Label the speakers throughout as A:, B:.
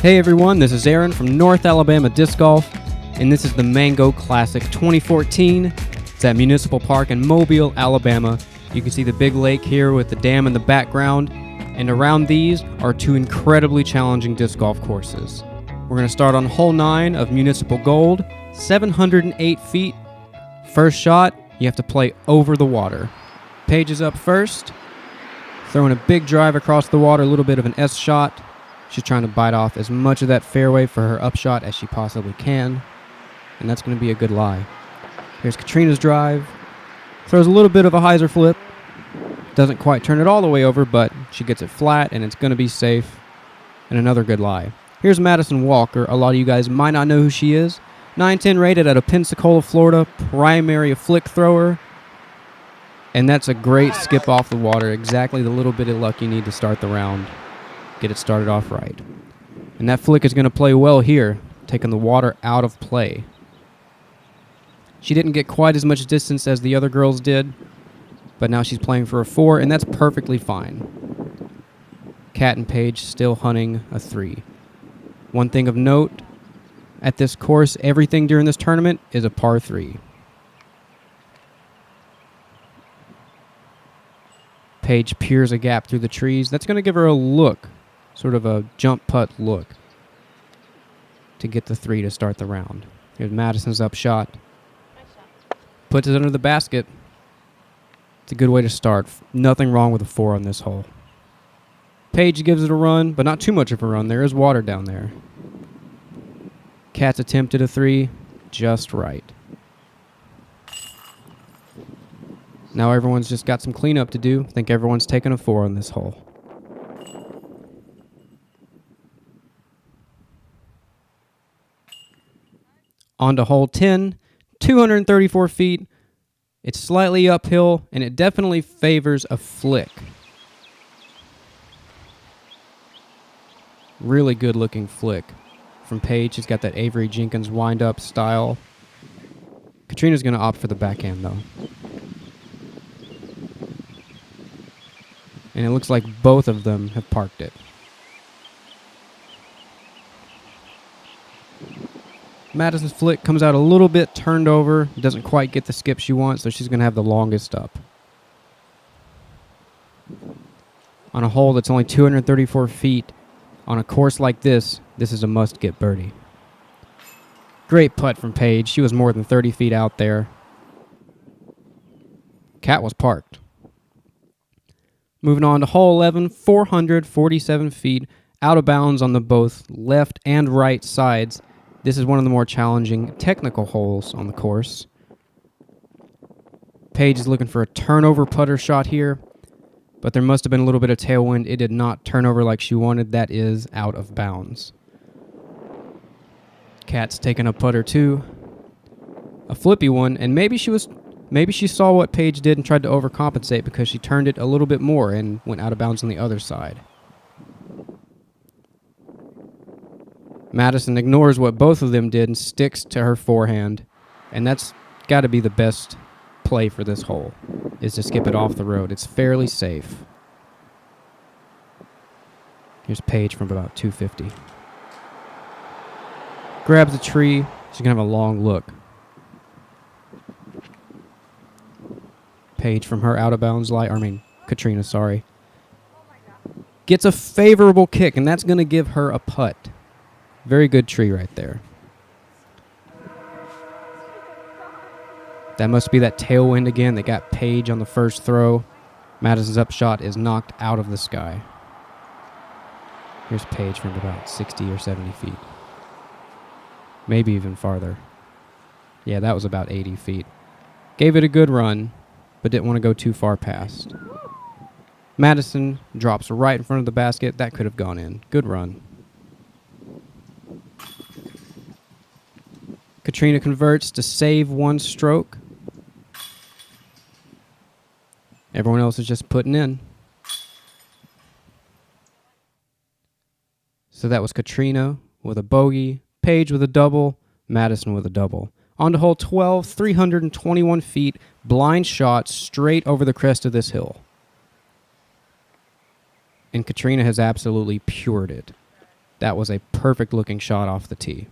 A: Hey everyone, this is Aaron from North Alabama Disc Golf, and this is the Mango Classic 2014. It's at Municiple Park in Mobile, Alabama. You can see the big lake here with the dam in the background, and around these are two incredibly challenging disc golf courses. We're going to start on hole 9 of Municipal Gold, 708 feet. First shot, you have to play over the water. Paige is up first, throwing a big drive across the water, a little bit of an S shot. She's trying to bite off as much of that fairway for her upshot as she possibly can, and that's going to be a good lie. Here's Katrina's drive. Throws a little bit of a hyzer flip. Doesn't quite turn it all the way over, but she gets it flat, and it's going to be safe. And another good lie. Here's Madison Walker. A lot of you guys might not know who she is. 9-10 rated out of Pensacola, Florida. Primary flick thrower. And that's a great skip off the water. Exactly the little bit of luck you need to start the round. Get it started off right. And that flick is going to play well here, taking the water out of play. She didn't get quite as much distance as the other girls did, but now she's playing for a 4, and that's perfectly fine. Kat and Paige still hunting a 3. One thing of note, at this course, everything during this tournament is a par 3. Paige peers a gap through the trees. That's going to give her a look, sort of a jump putt look, to get the 3 to start the round. Here's Madison's up shot. Puts it under the basket. It's a good way to start. Nothing wrong with a 4 on this hole. Paige gives it a run, but not too much of a run. There is water down there. Kat's attempted a 3, just right. Now everyone's just got some cleanup to do. I think everyone's taken a 4 on this hole. On to hole 10, 234 feet. It's slightly uphill, and it definitely favors a flick. Really good looking flick from Paige. She's got that Avery Jenkins wind-up style. Katrina's going to opt for the backhand, though. And it looks like both of them have parked it. Madison's flick comes out a little bit turned over. Doesn't quite get the skip she wants, so she's going to have the longest up. On a hole that's only 234 feet, on a course like this, this is a must-get birdie. Great putt from Paige. She was more than 30 feet out there. Kat was parked. Moving on to hole 11, 447 feet, out of bounds on the both left and right sides. This is one of the more challenging technical holes on the course. Paige is looking for a turnover putter shot here, but there must have been a little bit of tailwind. It did not turn over like she wanted. That is out of bounds. Kat's taking a putter too. A flippy one, and maybe she saw what Paige did and tried to overcompensate because she turned it a little bit more and went out of bounds on the other side. Madison ignores what both of them did and sticks to her forehand, and that's got to be the best play for this hole, is to skip it off the road. It's fairly safe. Here's Paige from about 250. Grabs a tree. She's going to have a long look. Paige from her out of bounds Katrina, sorry. Gets a favorable kick, and that's going to give her a putt. Very good tree right there. That must be that tailwind again that got Paige on the first throw. Madison's upshot is knocked out of the sky. Here's Paige from about 60 or 70 feet. Maybe even farther. Yeah, that was about 80 feet. Gave it a good run, but didn't want to go too far past. Madison drops right in front of the basket. That could have gone in. Good run. Katrina converts to save one stroke. Everyone else is just putting in. So that was Katrina with a bogey, Paige with a double, Madison with a double. On to hole 12, 321 feet, blind shot straight over the crest of this hill. And Katrina has absolutely pured it. That was a perfect looking shot off the tee.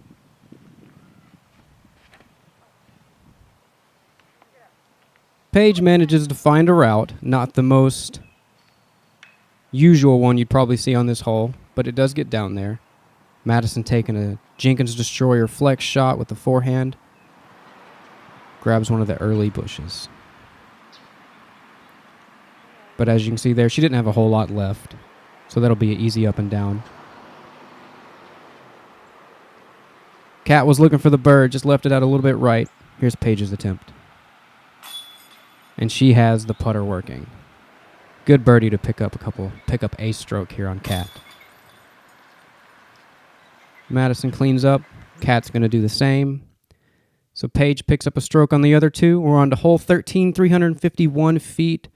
A: Paige manages to find a route, not the most usual one you'd probably see on this hole, but it does get down there. Madison taking a Jenkins Destroyer flex shot with the forehand. Grabs one of the early bushes. But as you can see there, she didn't have a whole lot left, so that'll be an easy up and down. Kat was looking for the bird, just left it out a little bit right. Here's Paige's attempt. And she has the putter working. Good birdie to pick up a stroke here on Kat. Madison cleans up. Kat's going to do the same. So Paige picks up a stroke on the other two. We're on to hole 13, 351 feet.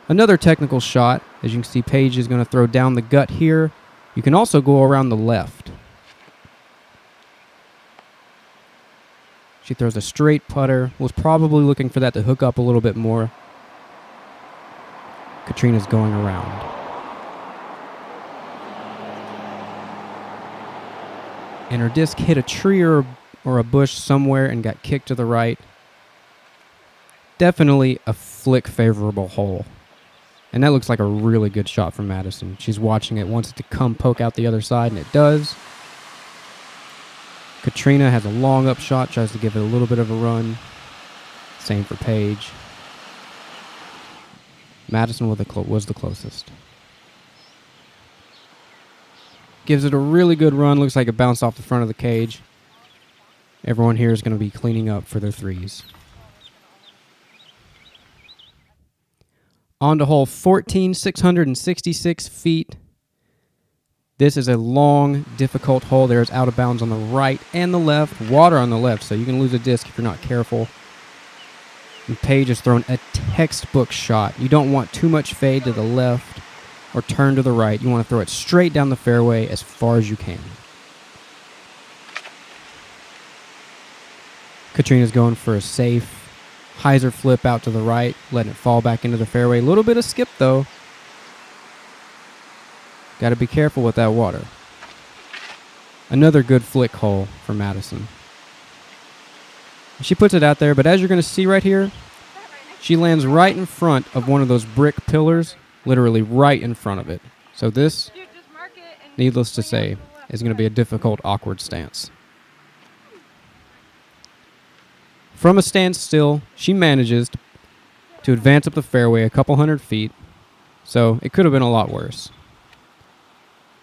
A: Another technical shot. As you can see, Paige is going to throw down the gut here. You can also go around the left. She throws a straight putter. Was probably looking for that to hook up a little bit more. Katrina's going around. And her disc hit a tree or a bush somewhere and got kicked to the right. Definitely a flick favorable hole. And that looks like a really good shot from Madison. She's watching it, wants it to come poke out the other side, and it does. Katrina has a long up shot, tries to give it a little bit of a run. Same for Paige. Madison was the closest. Gives it a really good run. Looks like it bounced off the front of the cage. Everyone here is going to be cleaning up for their threes. On to hole 14, 666 feet. This is a long, difficult hole. There's out of bounds on the right and the left. Water on the left, so you can lose a disc if you're not careful. And Paige has thrown a textbook shot. You don't want too much fade to the left or turn to the right. You want to throw it straight down the fairway as far as you can. Katrina's going for a safe hyzer flip out to the right, letting it fall back into the fairway. A little bit of skip, though. Got to be careful with that water. Another good flick hole for Madison. She puts it out there, but as you're going to see right here, she lands right in front of one of those brick pillars, literally right in front of it. So this, needless to say, is going to be a difficult, awkward stance. From a standstill, she manages to advance up the fairway a couple hundred feet, so it could have been a lot worse.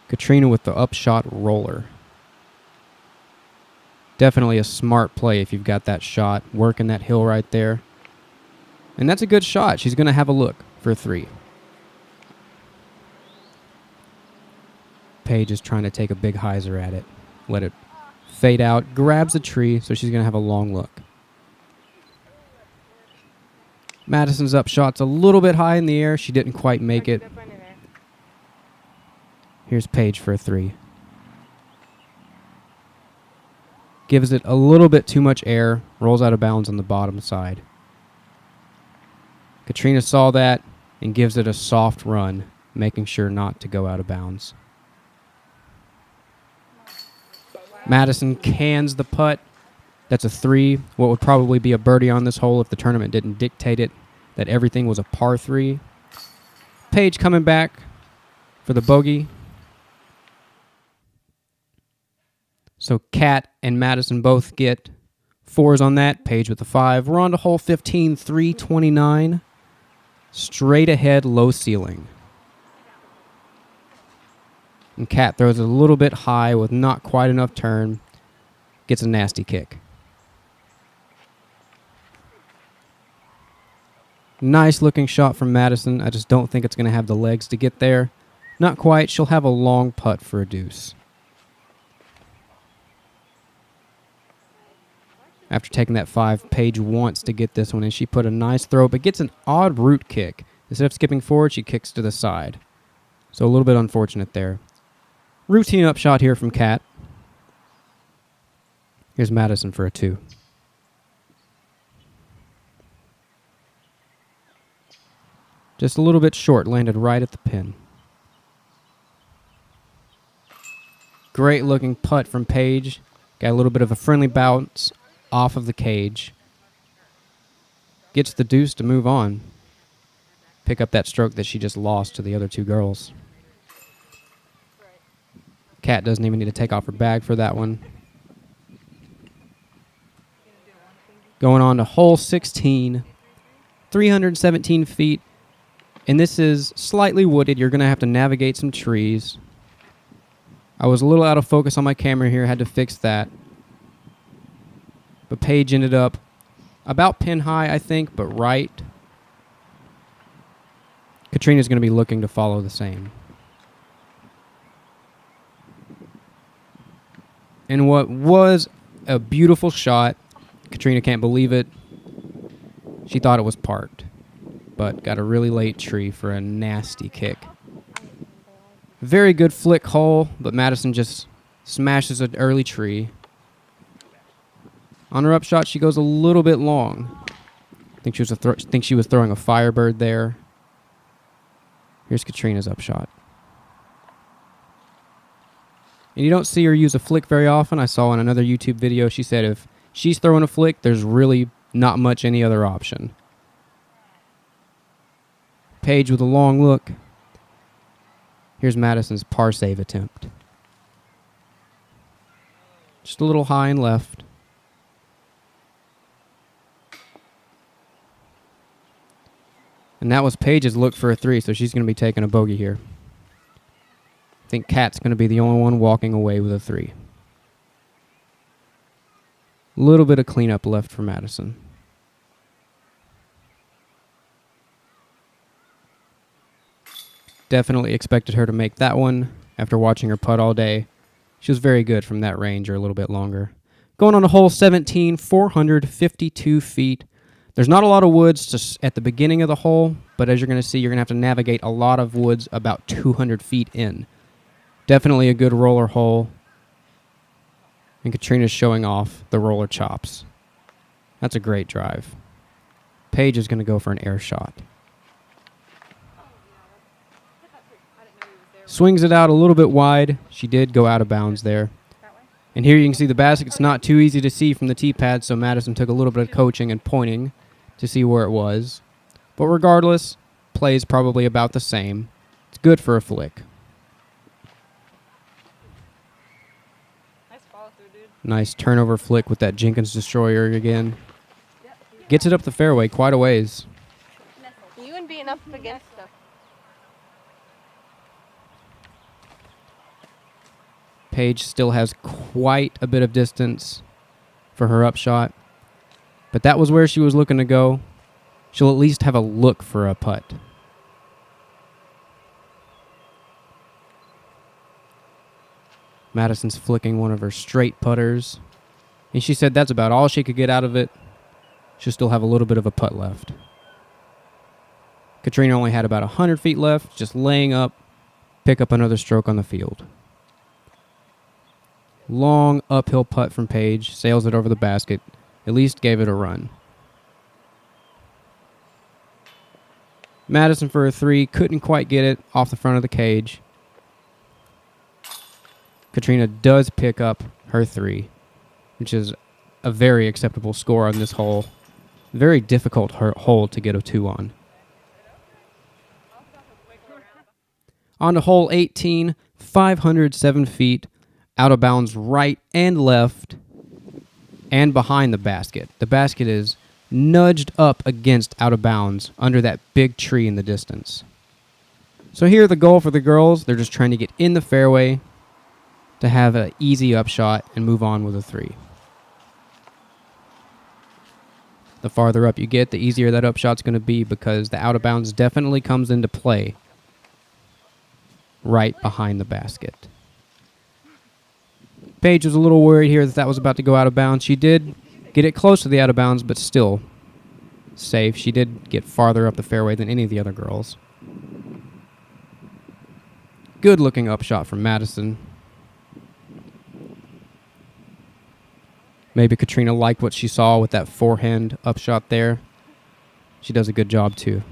A: Katrina with the upshot roller. Definitely a smart play if you've got that shot, working that hill right there. And that's a good shot. She's going to have a look for a three. Paige is trying to take a big hyzer at it. Let it fade out. Grabs a tree, so she's going to have a long look. Madison's upshot's a little bit high in the air. She didn't quite make it. Here's Paige for a three. Gives it a little bit too much air. Rolls out of bounds on the bottom side. Katrina saw that and gives it a soft run, making sure not to go out of bounds. Madison cans the putt. That's a three. What would probably be a birdie on this hole if the tournament didn't dictate it, that everything was a par three. Paige coming back for the bogey. So Kat and Madison both get fours on that. Paige with the five. We're on to hole 15, 329. Straight ahead, low ceiling. And Kat throws it a little bit high with not quite enough turn. Gets a nasty kick. Nice looking shot from Madison. I just don't think it's going to have the legs to get there. Not quite. She'll have a long putt for a deuce. After taking that five, Paige wants to get this one, and she put a nice throw, but gets an odd root kick. Instead of skipping forward, she kicks to the side. So a little bit unfortunate there. Routine upshot here from Kat. Here's Madison for a two. Just a little bit short, landed right at the pin. Great looking putt from Paige. Got a little bit of a friendly bounce off of the cage. Gets the deuce to move on. Pick up that stroke that she just lost to the other two girls. Kat doesn't even need to take off her bag for that one. Going on to hole 16. 317 feet. And this is slightly wooded. You're going to have to navigate some trees. I was a little out of focus on my camera here. Had to fix that. But Paige ended up about pin high, I think, but right. Katrina's going to be looking to follow the same. And what was a beautiful shot, Katrina can't believe it. She thought it was parked, but got a really late tree for a nasty kick. Very good flick hole, but Madison just smashes an early tree. On her upshot, she goes a little bit long. I think she was throwing a Firebird there. Here's Katrina's upshot. And you don't see her use a flick very often. I saw in another YouTube video, she said if she's throwing a flick, there's really not much any other option. Paige with a long look. Here's Madison's par save attempt. Just a little high and left. And that was Paige's look for a 3, so she's going to be taking a bogey here. I think Kat's going to be the only one walking away with a 3. A little bit of cleanup left for Madison. Definitely expected her to make that one after watching her putt all day. She was very good from that range or a little bit longer. Going on to hole 17, 452 feet. There's not a lot of woods at the beginning of the hole, but as you're going to see, you're going to have to navigate a lot of woods about 200 feet in. Definitely a good roller hole. And Katrina's showing off the roller chops. That's a great drive. Paige is going to go for an air shot. Swings it out a little bit wide. She did go out of bounds there. And here you can see the basket's not too easy to see from the tee pad, so Madison took a little bit of coaching and pointing to see where it was. But regardless, plays probably about the same. It's good for a flick.
B: Nice follow through, dude.
A: Nice turnover flick with that Jenkins Destroyer again. Gets it up the fairway quite a ways.
B: You wouldn't be enough against stuff.
A: Paige still has quite a bit of distance for her upshot. But that was where she was looking to go. She'll at least have a look for a putt. Madison's flicking one of her straight putters. And she said that's about all she could get out of it. She'll still have a little bit of a putt left. Katrina only had about 100 feet left, just laying up, pick up another stroke on the field. Long uphill putt from Paige, sails it over the basket, at least gave it a run. Madison for a 3, couldn't quite get it off the front of the cage. Katrina does pick up her 3, which is a very acceptable score on this hole. Very difficult hole to get a 2 on. On to hole 18, 507 feet, out of bounds right and left, and behind the basket. The basket is nudged up against out of bounds under that big tree in the distance. So here the goal for the girls, they're just trying to get in the fairway to have an easy upshot and move on with a 3. The farther up you get, the easier that upshot's going to be because the out of bounds definitely comes into play right behind the basket. Paige was a little worried here that was about to go out of bounds. She did get it close to the out of bounds, but still safe. She did get farther up the fairway than any of the other girls. Good looking upshot from Madison. Maybe Katrina liked what she saw with that forehand upshot there. She does a good job too.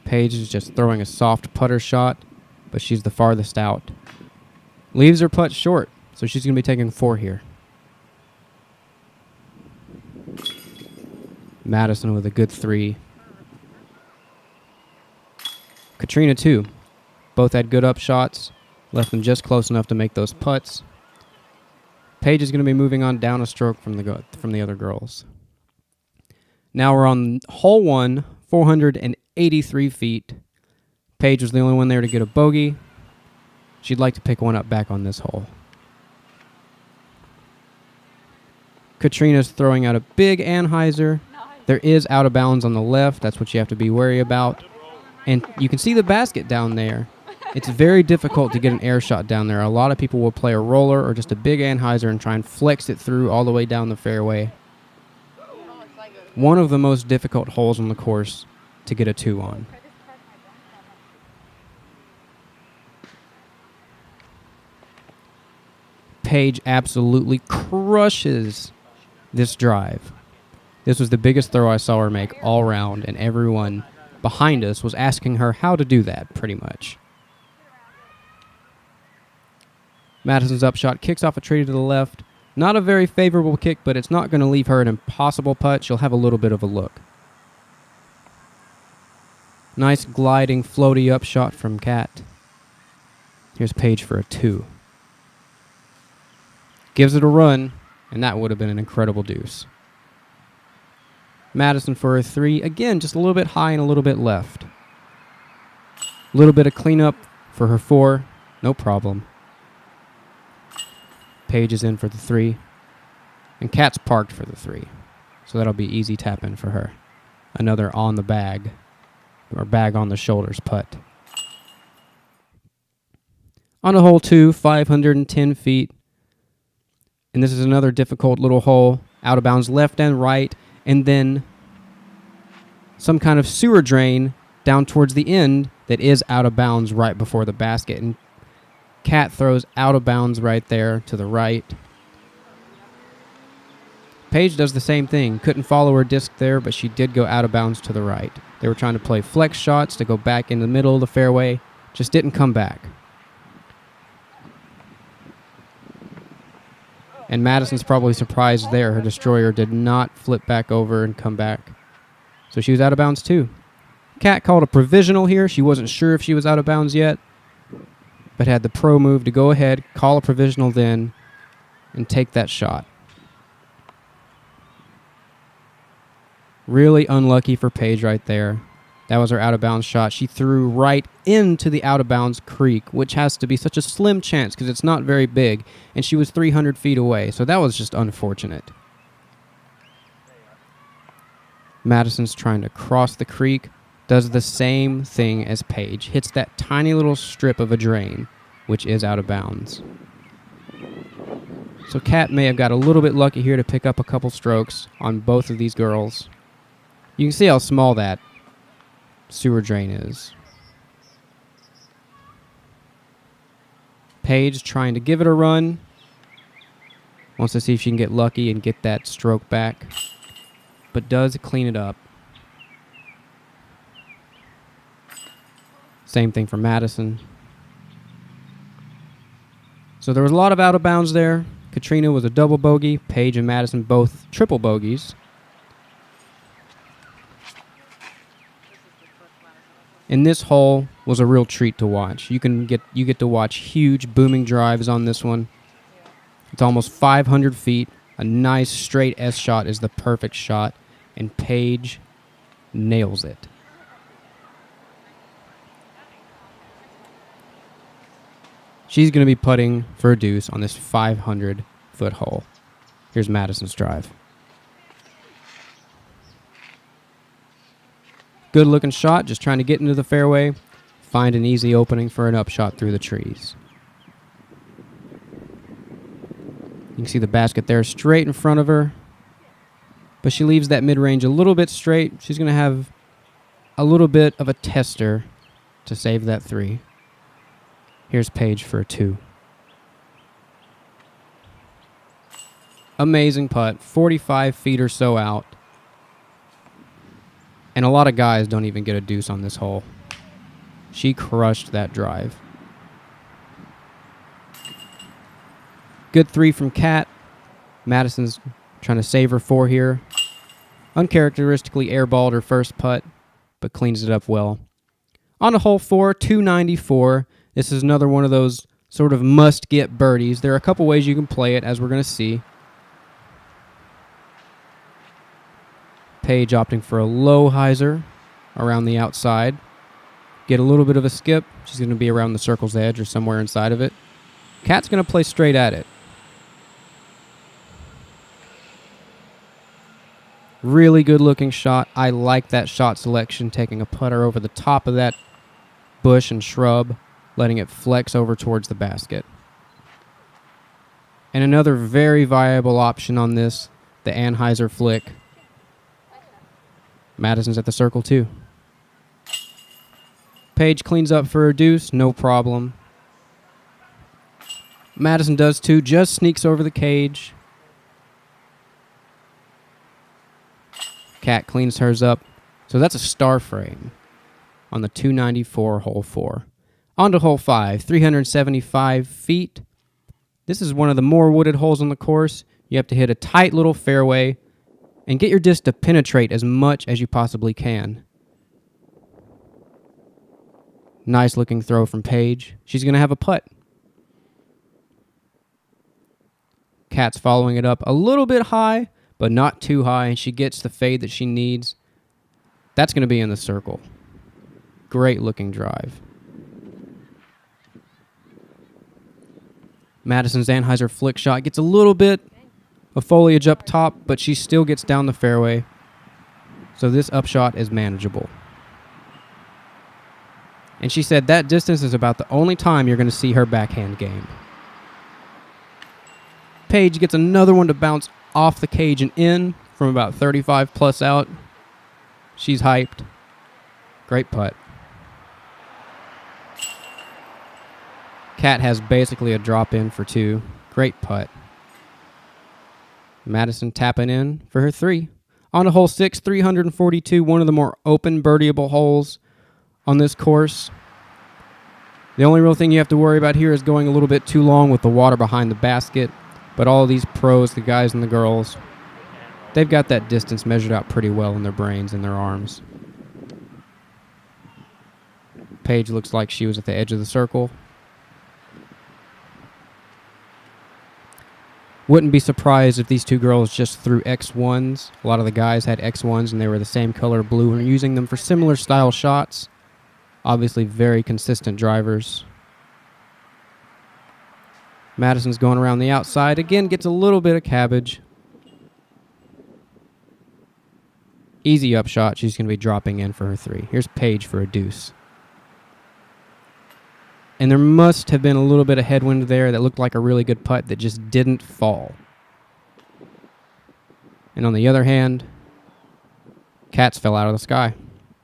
A: Paige is just throwing a soft putter shot. but she's the farthest out. Leaves her putt short, so she's going to be taking 4 here. Madison with a good 3. Katrina 2. Both had good up shots, left them just close enough to make those putts. Paige is going to be moving on down a stroke from the other girls. Now we're on hole 1, 483 feet. Paige was the only one there to get a bogey. She'd like to pick one up back on this hole. Katrina's throwing out a big anhyzer. There is out of bounds on the left. That's what you have to be wary about. And you can see the basket down there. It's very difficult to get an air shot down there. A lot of people will play a roller or just a big anhyzer and try and flex it through all the way down the fairway. One of the most difficult holes on the course to get a 2 on. Paige absolutely crushes this drive. This was the biggest throw I saw her make all round, and everyone behind us was asking her how to do that, pretty much. Madison's upshot kicks off a tree to the left. Not a very favorable kick, but it's not going to leave her an impossible putt. She'll have a little bit of a look. Nice gliding, floaty upshot from Kat. Here's Paige for a 2. Gives it a run, and that would have been an incredible deuce. Madison for a 3. Again, just a little bit high and a little bit left. A little bit of cleanup for her 4. No problem. Paige is in for the 3. And Kat's parked for the 3. So that'll be easy tap in for her. Another on the bag, or bag on the shoulders putt. On a hole 2, 510 feet. And this is another difficult little hole. Out of bounds left and right. And then some kind of sewer drain down towards the end that is out of bounds right before the basket. And Kat throws out of bounds right there to the right. Paige does the same thing. Couldn't follow her disc there, but she did go out of bounds to the right. They were trying to play flex shots to go back in the middle of the fairway. Just didn't come back. And Madison's probably surprised there. Her destroyer did not flip back over and come back. So she was out of bounds too. Kat called a provisional here. She wasn't sure if she was out of bounds yet, but had the pro move to go ahead, call a provisional then, and take that shot. Really unlucky for Paige right there. That was her out-of-bounds shot. She threw right into the out-of-bounds creek, which has to be such a slim chance because it's not very big, and she was 300 feet away, so that was just unfortunate. Madison's trying to cross the creek, does the same thing as Paige, hits that tiny little strip of a drain, which is out of bounds. So Kat may have got a little bit lucky here to pick up a couple strokes on both of these girls. You can see how small that sewer drain is. Paige trying to give it a run. Wants to see if she can get lucky and get that stroke back, but does clean it up. Same thing for Madison. So there was a lot of out of bounds there. Katrina was a double bogey. Paige and Madison both triple bogeys. And this hole was a real treat to watch. You get to watch huge booming drives on this one. It's almost 500 feet. A nice straight S shot is the perfect shot, and Paige nails it. She's going to be putting for a deuce on this 500-foot hole. Here's Madison's drive. Good looking shot, just trying to get into the fairway, find an easy opening for an upshot through the trees. You can see the basket there straight in front of her, but she leaves that mid-range a little bit straight. She's going to have a little bit of a tester to save that 3. Here's Paige for a 2. Amazing putt, 45 feet or so out. And a lot of guys don't even get a deuce on this hole. She crushed that drive. Good 3 from Kat. Madison's trying to save her 4 here. Uncharacteristically airballed her first putt, but cleans it up well. On to hole 4, 294. This is another one of those sort of must-get birdies. There are a couple ways you can play it, as we're going to see. Paige opting for a low hyzer around the outside. Get a little bit of a skip. She's going to be around the circle's edge or somewhere inside of it. Kat's going to play straight at it. Really good looking shot. I like that shot selection, taking a putter over the top of that bush and shrub, letting it flex over towards the basket. And another very viable option on this, the Anheuser flick. Madison's at the circle too. Paige cleans up for her deuce, no problem. Madison does too, just sneaks over the cage. Kat cleans hers up. So that's a star frame on the 294 hole 4. On to hole 5, 375 feet. This is one of the more wooded holes on the course. You have to hit a tight little fairway and get your disc to penetrate as much as you possibly can. Nice looking throw from Paige. She's going to have a putt. Kat's following it up a little bit high, but not too high, and she gets the fade that she needs. That's going to be in the circle. Great looking drive. Madison's Anheuser flick shot gets a little bit of foliage up top, but she still gets down the fairway. So this upshot is manageable. And she said that distance is about the only time you're going to see her backhand game. Paige gets another one to bounce off the cage and in from about 35 plus out. She's hyped. Great putt. Kat has basically a drop in for 2. Great putt. Madison tapping in for her 3. On to hole 6, 342, one of the more open birdieable holes on this course. The only real thing you have to worry about here is going a little bit too long with the water behind the basket. But all these pros, the guys and the girls, they've got that distance measured out pretty well in their brains and their arms. Paige looks like she was at the edge of the circle. Wouldn't be surprised if these two girls just threw X1s. A lot of the guys had X1s and they were the same color blue and using them for similar style shots. Obviously very consistent drivers. Madison's going around the outside. Again, gets a little bit of cabbage. Easy upshot. She's going to be dropping in for her 3. Here's Paige for a deuce. And there must have been a little bit of headwind there that looked like a really good putt that just didn't fall. And on the other hand, Cats fell out of the sky.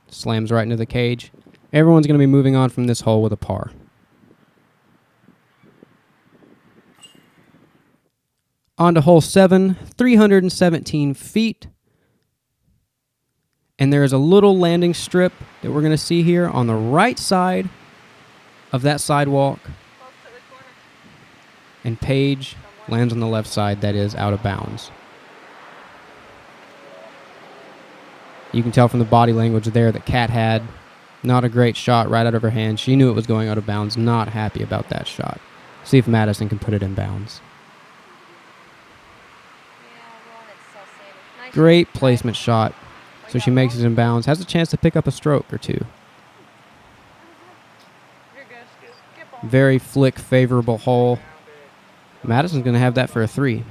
A: Slams right into the cage. Everyone's going to be moving on from this hole with a par. On to hole 7, 317 feet. And there is a little landing strip that we're going to see here on the right side of that sidewalk. And Paige lands on the left side, that is out of bounds. You can tell from the body language there that Kat had not a great shot right out of her hand. She knew it was going out of bounds, not happy about that shot. See if Madison can put it in bounds. Great placement shot. So she makes it in bounds, has a chance to pick up a stroke or 2. Very flick favorable hole. Madison's going to have that for a 3.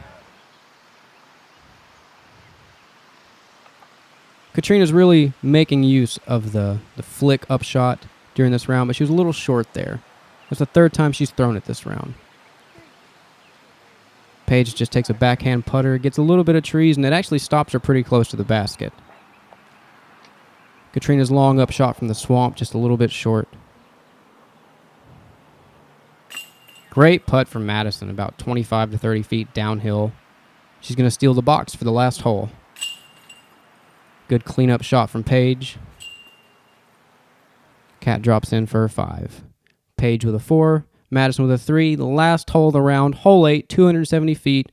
A: Katrina's really making use of the flick upshot during this round, but she was a little short there. That's the 3rd time she's thrown it this round. Paige just takes a backhand putter, gets a little bit of trees, and it actually stops her pretty close to the basket. Katrina's long upshot from the swamp, just a little bit short. Great putt from Madison, about 25 to 30 feet downhill. She's going to steal the box for the last hole. Good cleanup shot from Paige. Kat drops in for her 5. Paige with a 4, Madison with a 3. The last hole of the round, hole 8, 270 feet.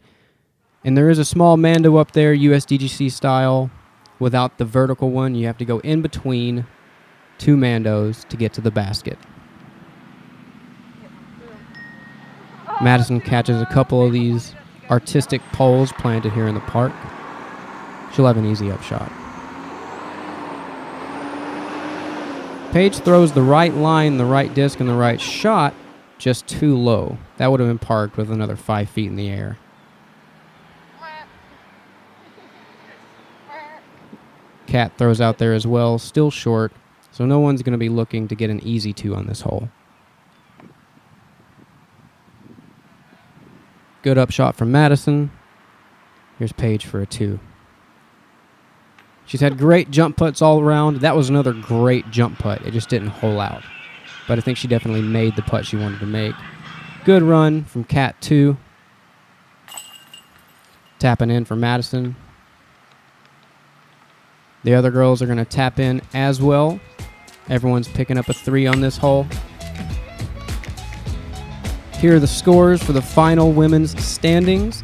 A: And there is a small Mando up there, USDGC style. Without the vertical one, you have to go in between 2 Mandos to get to the basket. Madison catches a couple of these artistic poles planted here in the park. She'll have an easy upshot. Paige throws the right line, the right disc, and the right shot just too low. That would have been parked with another 5 feet in the air. Cat throws out there as well, still short, so no one's going to be looking to get an easy 2 on this hole. Good upshot from Madison. Here's Paige for a 2. She's had great jump putts all around. That was another great jump putt. It just didn't hole out. But I think she definitely made the putt she wanted to make. Good run from Cat 2. Tapping in for Madison. The other girls are going to tap in as well. Everyone's picking up a 3 on this hole. Here are the scores for the final women's standings.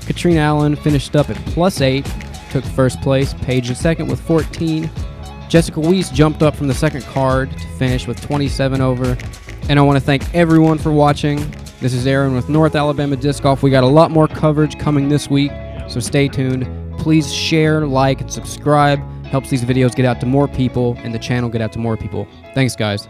A: Katrina Allen finished up at +8, took first place. Paige in second with 14. Jessica Weiss jumped up from the second card to finish with 27 over. And I want to thank everyone for watching. This is Aaron with North Alabama Disc Golf. We got a lot more coverage coming this week, so stay tuned. Please share, like, and subscribe. Helps these videos get out to more people and the channel get out to more people. Thanks, guys.